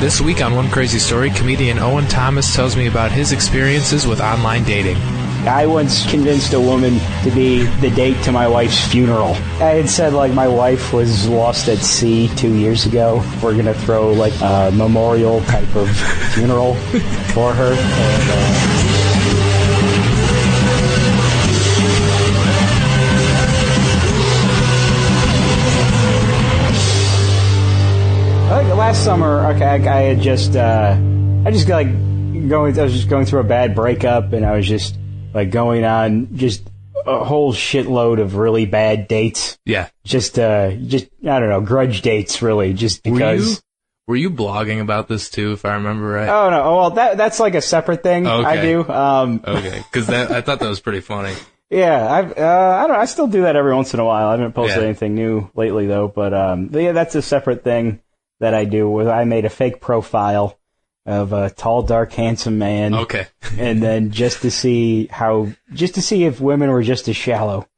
This week on One Crazy Story, comedian Owen Thomas tells me about his experiences with online dating. I once convinced a woman to be the date to my wife's funeral. I had said, my wife was lost at sea 2 years ago. We're going to throw, a memorial type of funeral for her. Last summer, I was just going through a bad breakup, and I was just going on just a whole shitload of really bad dates. Yeah. Just I don't know, grudge dates, really, just because. Were you blogging about this too, if I remember right? Oh, no. Well, that's a separate thing. Okay. I do. Okay. Because I thought that was pretty funny. Yeah, I don't know, I still do that every once in a while. I haven't posted anything new lately, though, but yeah, that's a separate thing that I do, where I made a fake profile of a tall, dark, handsome man. Okay. And then just to see if women were just as shallow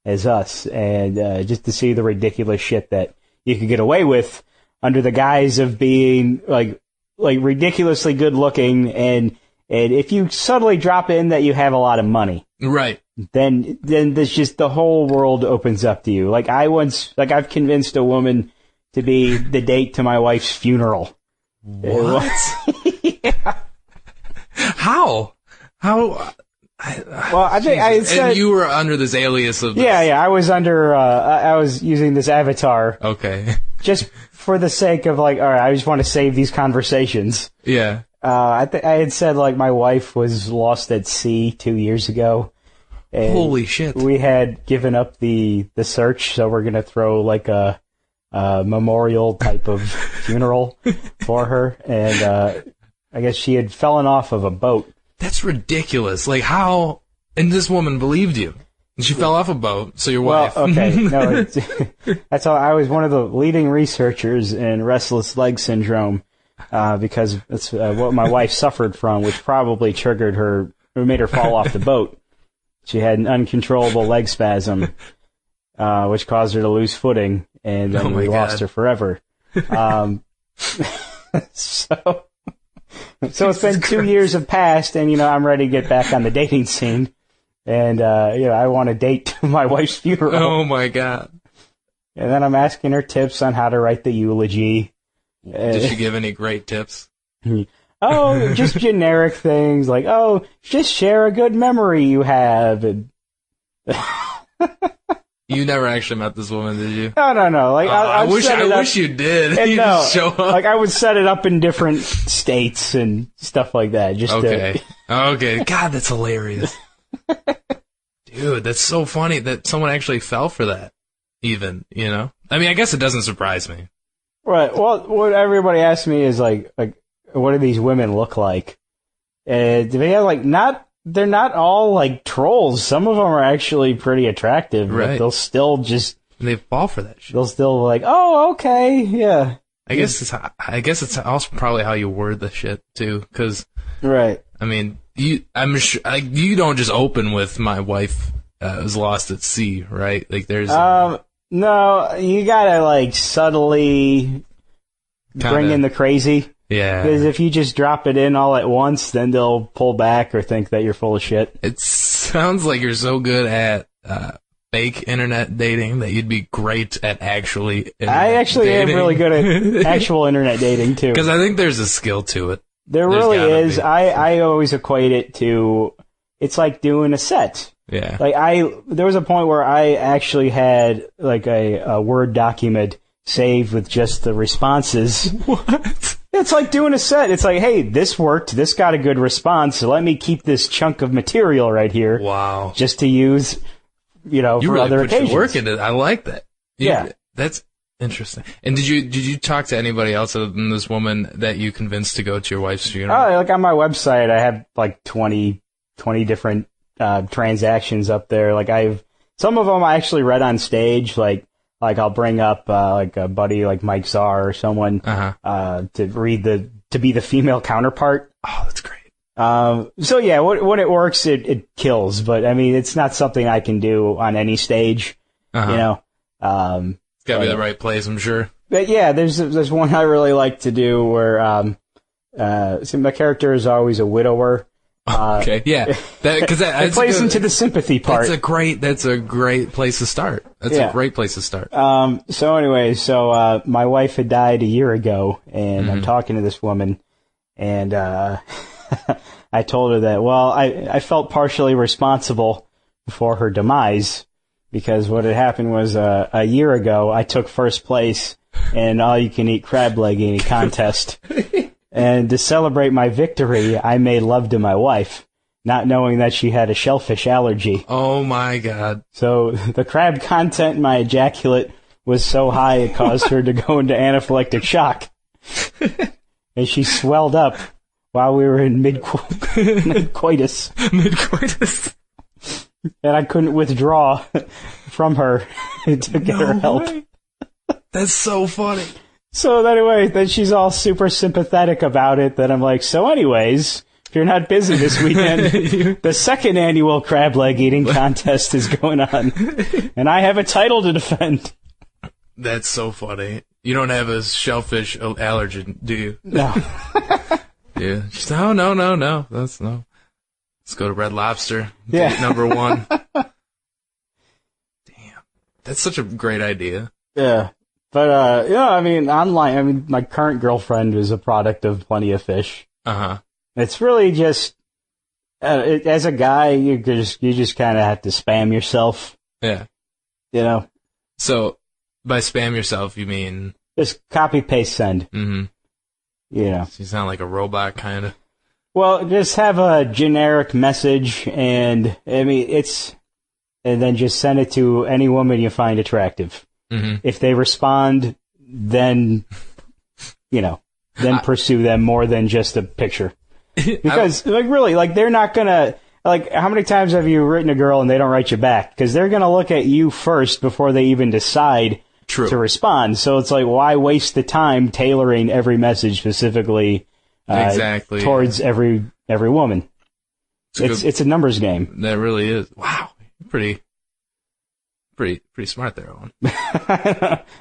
as us, and just to see the ridiculous shit that you could get away with under the guise of being like ridiculously good looking, and if you subtly drop in that you have a lot of money. Right. Then there's just the whole world opens up to you. I've convinced a woman to be the date to my wife's funeral. What? Yeah. How? Well, I think I said... And you were under this alias of... Yeah, I was I was using this avatar. Okay. Just for the sake of, all right, I just want to save these conversations. Yeah. I had said, my wife was lost at sea 2 years ago. Holy shit. We had given up the search, so we're going to throw, a memorial type of funeral for her, and I guess she had fallen off of a boat. That's ridiculous. How? And this woman believed you. And she fell off a boat, so your wife. Okay, no, that's how I was one of the leading researchers in restless leg syndrome, because that's what my wife suffered from, which probably triggered her, or made her fall off the boat. She had an uncontrollable leg spasm, which caused her to lose footing, and then we lost her forever. So it's been 2 years have passed, and I'm ready to get back on the dating scene, and I want to date my wife's funeral. Oh my god! And then I'm asking her tips on how to write the eulogy. Did she give any great tips? Oh, just generic things like, just share a good memory you have. And You never actually met this woman, did you? No. I wish you did. And you just show up. I would set it up in different states and stuff like that. Okay. God, that's hilarious. Dude, that's so funny that someone actually fell for that. Even, I mean, I guess it doesn't surprise me. Right. Well, what everybody asks me is what do these women look like? Do they have they're not all trolls. Some of them are actually pretty attractive, right. But they'll still they fall for that shit. They'll still okay, yeah. I guess it's also probably how you word the shit too, because right. I mean, I'm sure you don't just open with my wife was lost at sea, right? There's no, you gotta subtly bring in the crazy. Yeah. Because if you just drop it in all at once, then they'll pull back or think that you're full of shit. It sounds like you're so good at fake internet dating that you'd be great at actually I actually dating. am really good at actual internet dating, too. Because I think there's a skill to it. There really is. I always equate it to, it's like doing a set. Yeah. There was a point where I actually had, a Word document saved with just the responses. What? It's like doing a set. It's like, hey, this worked. This got a good response. So let me keep this chunk of material right here. Wow. Just to use, for really other put occasions. Your work into it. I like that. Yeah. That's interesting. And did you talk to anybody else other than this woman that you convinced to go to your wife's funeral? Oh, on my website, I have 20 different transactions up there. Some of them I actually read on stage, I'll bring up a buddy like Mike Czar or someone to be the female counterpart. Oh, that's great. So yeah, when it works, it kills. But I mean, it's not something I can do on any stage. It's gotta be the right place, I'm sure. But yeah, there's one I really like to do where so my character is always a widower. Okay, yeah, because it plays into the sympathy part. That's a great place to start. A great place to start. So anyway, my wife had died a year ago, and I'm talking to this woman, and I told her that, well, I felt partially responsible for her demise, because what had happened was a year ago I took first place in an all-you-can-eat crab leg eating contest. And to celebrate my victory, I made love to my wife, not knowing that she had a shellfish allergy. Oh my God. So the crab content in my ejaculate was so high it caused her to go into anaphylactic shock. And she swelled up while we were in mid-coitus. Mid-coitus. And I couldn't withdraw from her to get her help. Way. That's so funny. So anyway, then she's all super sympathetic about it. That I'm like, so anyways, if you're not busy this weekend, the second annual crab leg eating contest is going on, and I have a title to defend. That's so funny. You don't have a shellfish allergen, do you? No. Yeah. She's no. That's no. Let's go to Red Lobster. Yeah. Date number 1. Damn. That's such a great idea. Yeah. But, I mean, online, my current girlfriend is a product of Plenty of Fish. Uh-huh. It's really just, as a guy, you just kind of have to spam yourself. Yeah. You know? So, by spam yourself, you mean? Just copy, paste, send. Mm-hmm. Yeah. So you sound like a robot, kind of. Well, just have a generic message, and, and then just send it to any woman you find attractive. Mm-hmm. If they respond, then, pursue them more than just a picture. Because, they're not gonna, how many times have you written a girl and they don't write you back? Because they're gonna look at you first before they even decide to respond. So it's like, why waste the time tailoring every message specifically towards every woman? It's a numbers game. That really is. Wow. Pretty smart there, Owen.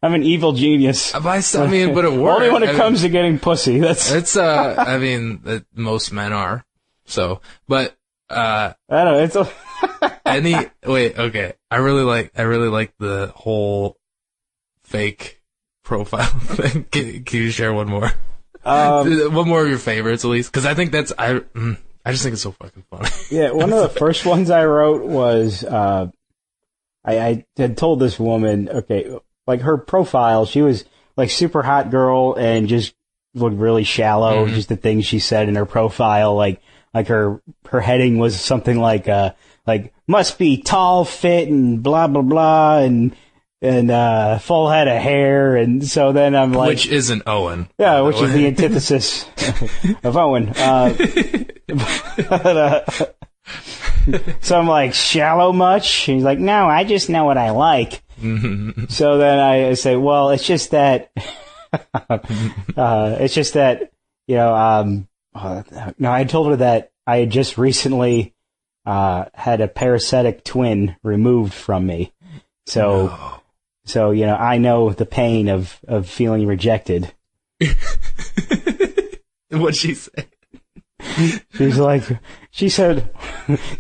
I'm an evil genius. But it works. Only when it comes to getting pussy. Most men are. So, but, I don't know, okay. I really like the whole fake profile thing. Can you share one more? One more of your favorites, at least? Cause I think I just think it's so fucking funny. Yeah, one of the first ones I wrote was, I had told this woman, her profile, she was super hot girl and just looked really shallow. Mm-hmm. Just the things she said in her profile, like her heading was something like must be tall, fit, and blah blah blah, and full head of hair. And so then I'm like, which isn't Owen. Yeah, which is the antithesis of Owen. So I'm like, shallow much? And he's like, no, I just know what I like. So then I say, well, it's just that, no, I told her that I had just recently, had a parasitic twin removed from me. So, I know the pain of feeling rejected. What'd she say? She said,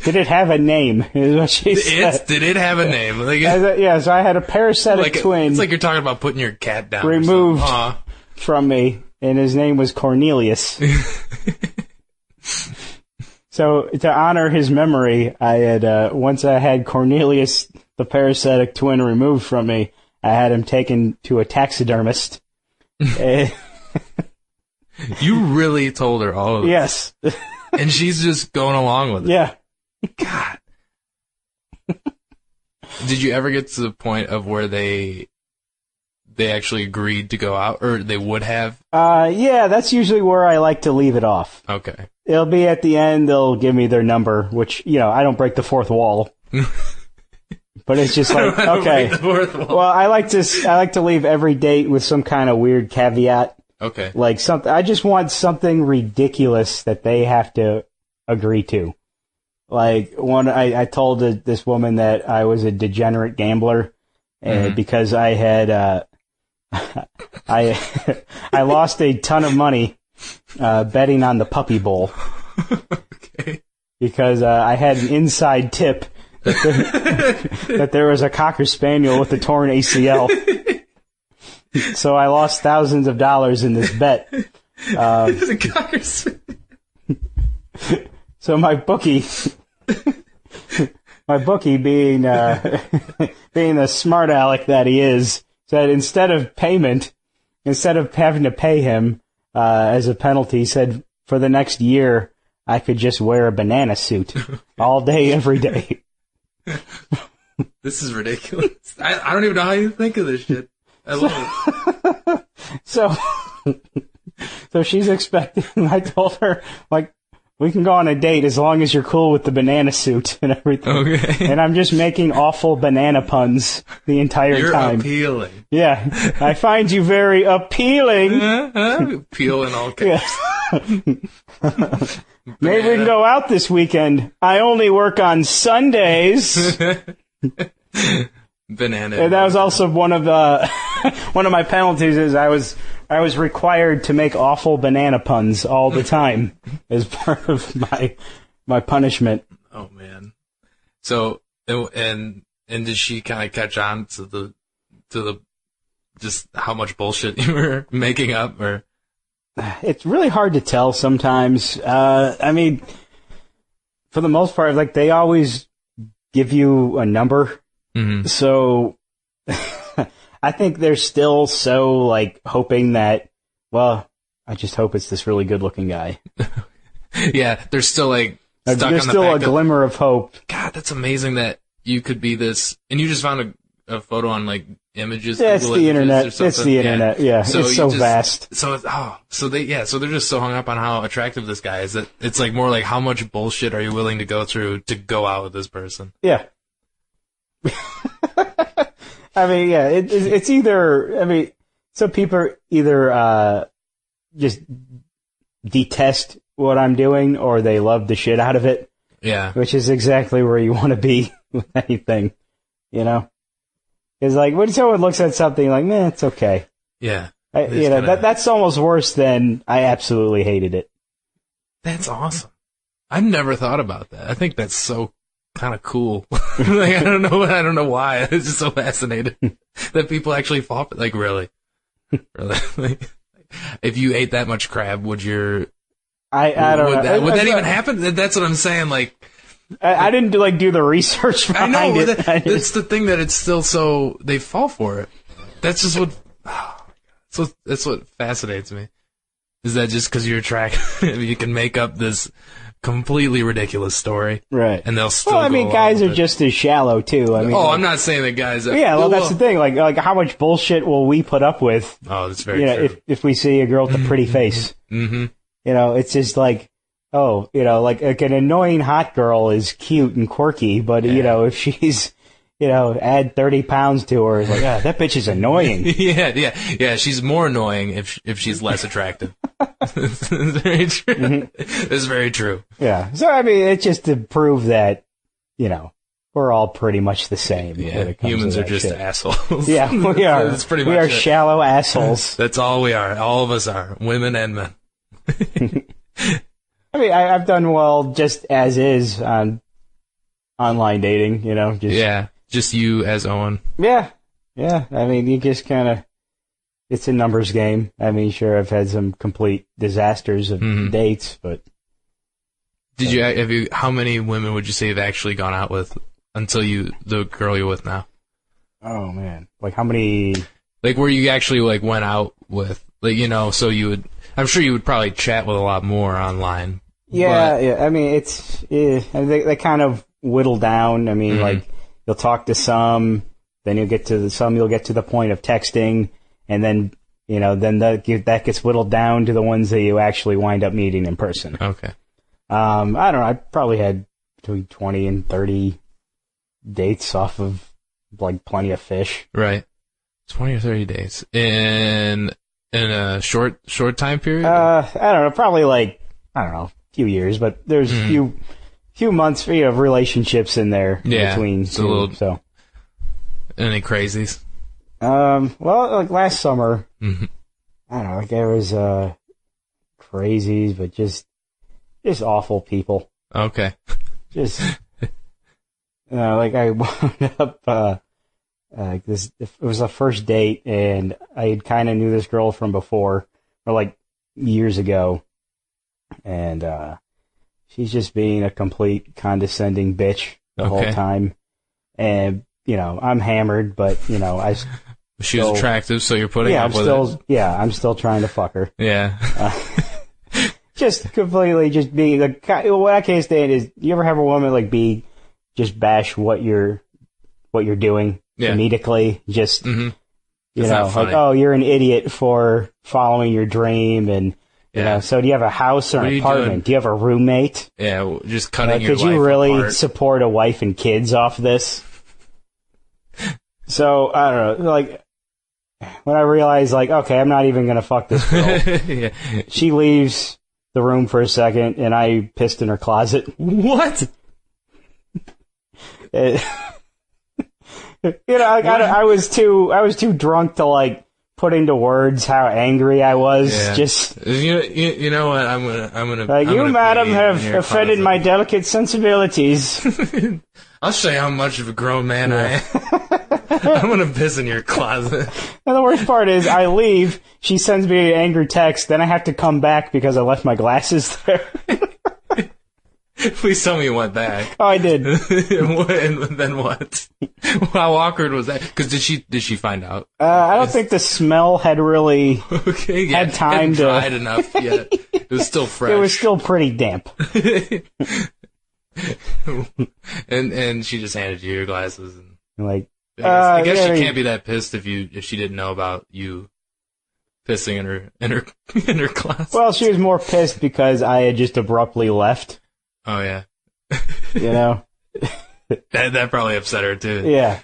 did it have a name? Is what she said. Did it have a name? So I had a parasitic twin. It's like you're talking about putting your cat down. Removed from me, and his name was Cornelius. So to honor his memory, I had, once I had Cornelius, the parasitic twin, removed from me, I had him taken to a taxidermist. You really told her all of this? Yes. And she's just going along with it? Yeah. God. Did you ever get to the point of where they actually agreed to go out, or they would have? Yeah, that's usually where I like to leave it off. Okay. It'll be at the end, they'll give me their number, which, I don't break the fourth wall. But it's just like, okay. Well, I like to leave every date with some kind of weird caveat. Okay. I just want something ridiculous that they have to agree to. I told this woman that I was a degenerate gambler, because I had, I I lost a ton of money betting on the Puppy Bowl. Okay. Because I had an inside tip that there was a Cocker Spaniel with a torn ACL. So I lost thousands of dollars in this bet. There's a Cocker Spaniel. So my bookie being being the smart aleck that he is, said instead of having to pay him as a penalty, said for the next year I could just wear a banana suit all day, every day. This is ridiculous. I don't even know how you think of this shit. I love it. So she's expecting, I told her, like, we can go on a date as long as you're cool with the banana suit and everything. Okay. And I'm just making awful banana puns the entire time. You're appealing. Yeah. I find you very appealing. Appeal in all cases. Yeah. Maybe we can go out this weekend. I only work on Sundays. Banana. And that was also one of my penalties. Is I was required to make awful banana puns all the time as part of my punishment. Oh man. So and did she kind of catch on to the just how much bullshit you were making up, or? It's really hard to tell sometimes. I mean, for the most part, like, they always give you a number. Mm-hmm. So I think they're still so, like, hoping that, well, I just hope it's this really good looking guy. Yeah, they're still like stuck there's on the still fact a glimmer of hope. God, that's amazing that you could be this, and you just found a photo on like images. Yeah, it's the internet. It's the internet. Yeah, so it's so vast. So they're just so hung up on how attractive this guy is that it's like more like how much bullshit are you willing to go through to go out with this person? Yeah. I mean, yeah, it's either. I mean, some people either just detest what I'm doing or they love the shit out of it. Yeah, which is exactly where you want to be with anything, you know. It's like when someone looks at something like, man, it's okay. Yeah. That's almost worse than I absolutely hated it. That's awesome. I've never thought about that. I think that's so kind of cool. Like, I don't know why. It's just so fascinating that people actually fall for, like, really. Like, if you ate that much crab, would your... I don't know. Would that even happen? That's what I'm saying, like... I didn't do the research behind it. That's the thing that it's still so they fall for it. That's just what. That's what fascinates me. Is that just because you're attractive, you can make up this completely ridiculous story, right? And they'll still. Well, I mean, guys are just as shallow too. I mean, I'm not saying that guys. Yeah, well, that's the thing. Like, how much bullshit will we put up with? Oh, that's very true. If we see a girl with a pretty face, mm-hmm. It's just like. Oh, like an annoying hot girl is cute and quirky, but, if she's, add 30 pounds to her, it's like, that bitch is annoying. Yeah. She's more annoying if she's less attractive. That's very true. Mm-hmm. That's very true. Yeah. So, I mean, it's just to prove that, we're all pretty much the same. Yeah. Humans are just assholes. Yeah, we are. That's pretty much we are it. Shallow assholes. That's all we are. All of us are. Women and men. I mean, I've done well just as is on online dating, just you as Owen. Yeah. I mean, you just kind of, it's a numbers game. I mean, sure, I've had some complete disasters of dates, but. How many women would you say you've actually gone out with until the girl you're with now? Oh man. Like how many? Like where you actually like went out with, like, so you would, I'm sure you would probably chat with a lot more online. Yeah. I mean, they kind of whittle down. I mean, like, you'll talk to some, then you'll get to the point of texting, and then, then that gets whittled down to the ones that you actually wind up meeting in person. Okay. I don't know. I probably had between 20 and 30 dates off of, like, Plenty of Fish. Right. 20 or 30 days. In a short time period? I don't know, probably like, a few years, but there's few months of relationships in there between. So. Any crazies? Well, like last summer, Mm-hmm. I don't know, like there was, crazies, but just awful people. Okay. Just, like I wound up, it was a first date, and I kind of knew this girl from before, or like years ago, and she's just being a complete condescending bitch the whole time, and I'm hammered, but she was attractive, so you're putting up with it. Yeah, I'm still trying to fuck her. Yeah. Just completely just being what I can't stand is, you ever have a woman just bash what you're doing comedically, just like, oh, you're an idiot for following your dream, and so do you have a house or an apartment? Do you have a roommate? Yeah, just cutting your life could you really apart. support a wife and kids off this? So I don't know, like when I realized, like, okay, I'm not even gonna fuck this girl. She leaves the room for a second, and I pissed in her closet. What? I was too drunk to put into words how angry I was. Yeah. Just you know what? I'm gonna you, madam, have offended my delicate sensibilities. I'll show you how much of a grown man I am. I'm gonna piss in your closet. And the worst part is, I leave. She sends me an angry text. Then I have to come back because I left my glasses there. Please tell me you went back. Oh, I did. And then what? How awkward was that? Because did she find out? I don't think the smell had really had time to dried enough yet. It was still fresh. It was still pretty damp. and she just handed you your glasses, and I guess she can't be that pissed if she didn't know about you pissing in her closet. Well, she was more pissed because I had just abruptly left. Oh yeah. That probably upset her too. Yeah.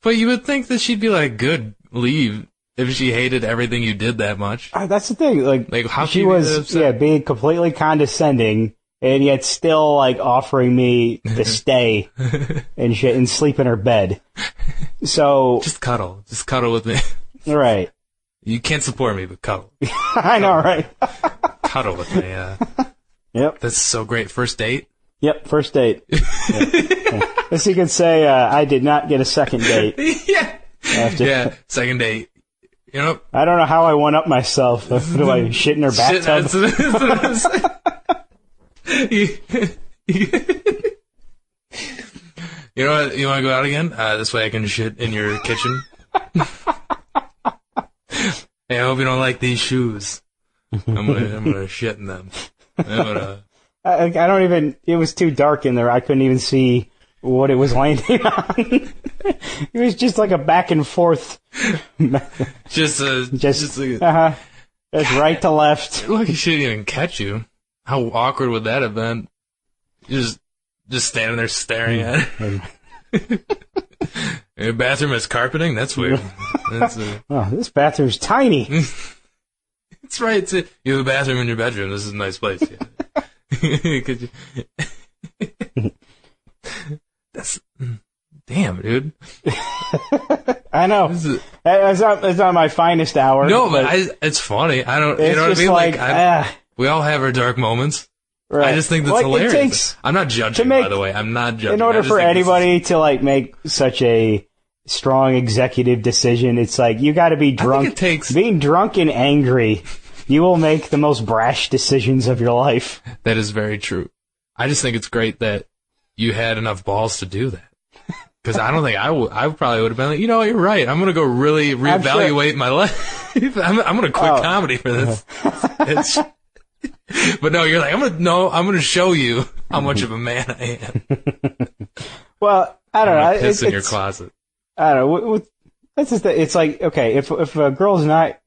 But you would think that she'd be like, good, leave, if she hated everything you did that much. That's the thing. Like how she was, being completely condescending, and yet still offering me to stay and shit and sleep in her bed. So just cuddle with me. Right. You can't support me, but cuddle. I know, right? Cuddle with me. Yep. That's so great. First date? Yep, first date. As you could say, I did not get a second date. Yeah, second date. I don't know how I one up myself. Do I shit in her bathtub? You know what? You want to go out again? This way I can shit in your kitchen. Hey, I hope you don't like these shoes. I'm gonna shit in them. I don't even. It was too dark in there. I couldn't even see what it was landing on. It was just like a back and forth. Just It's right to left. Lucky she didn't even catch you. How awkward would that have been? You just standing there staring at it. Your bathroom has carpeting? That's weird. Oh, this bathroom's tiny. It's right. You have a bathroom in your bedroom. This is a nice place. Yeah. Could you? That's damn, dude. I know. It's not my finest hour. No, but it's funny. I don't. You know what I mean? We all have our dark moments. Right. I just think that's hilarious. I'm not judging, by the way. I'm not judging. In order for anybody to make such a strong executive decision, it's you got to be drunk. Being drunk and angry, you will make the most brash decisions of your life. That is very true. I just think it's great that you had enough balls to do that. Because I don't think I probably would have been like, you're right. I'm going to go really reevaluate my life. I'm going to quit comedy for this. But no, you're like, I'm going to show you how much of a man I am. Well, I don't know. Piss in your closet. I don't know. That's just it's okay, if a girl's not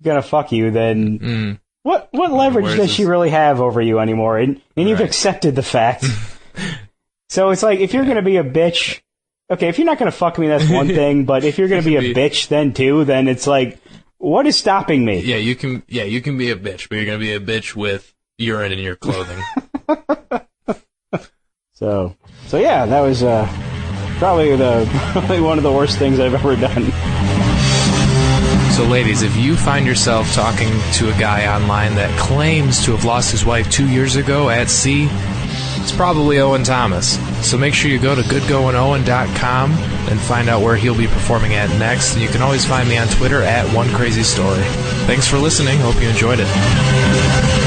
gonna fuck you, then what leverage does she really have over you anymore? And you've accepted the fact. So it's if you're gonna be a bitch, okay, if you're not gonna fuck me, that's one thing. But if you're gonna be a bitch then it's what is stopping me? Yeah, you can be a bitch, but you're gonna be a bitch with urine in your clothing. So yeah, that was probably one of the worst things I've ever done. So ladies, if you find yourself talking to a guy online that claims to have lost his wife 2 years ago at sea, it's probably Owen Thomas. So make sure you go to goodgoingowen.com and find out where he'll be performing at next. And you can always find me on Twitter at OneCrazyStory. Thanks for listening. Hope you enjoyed it.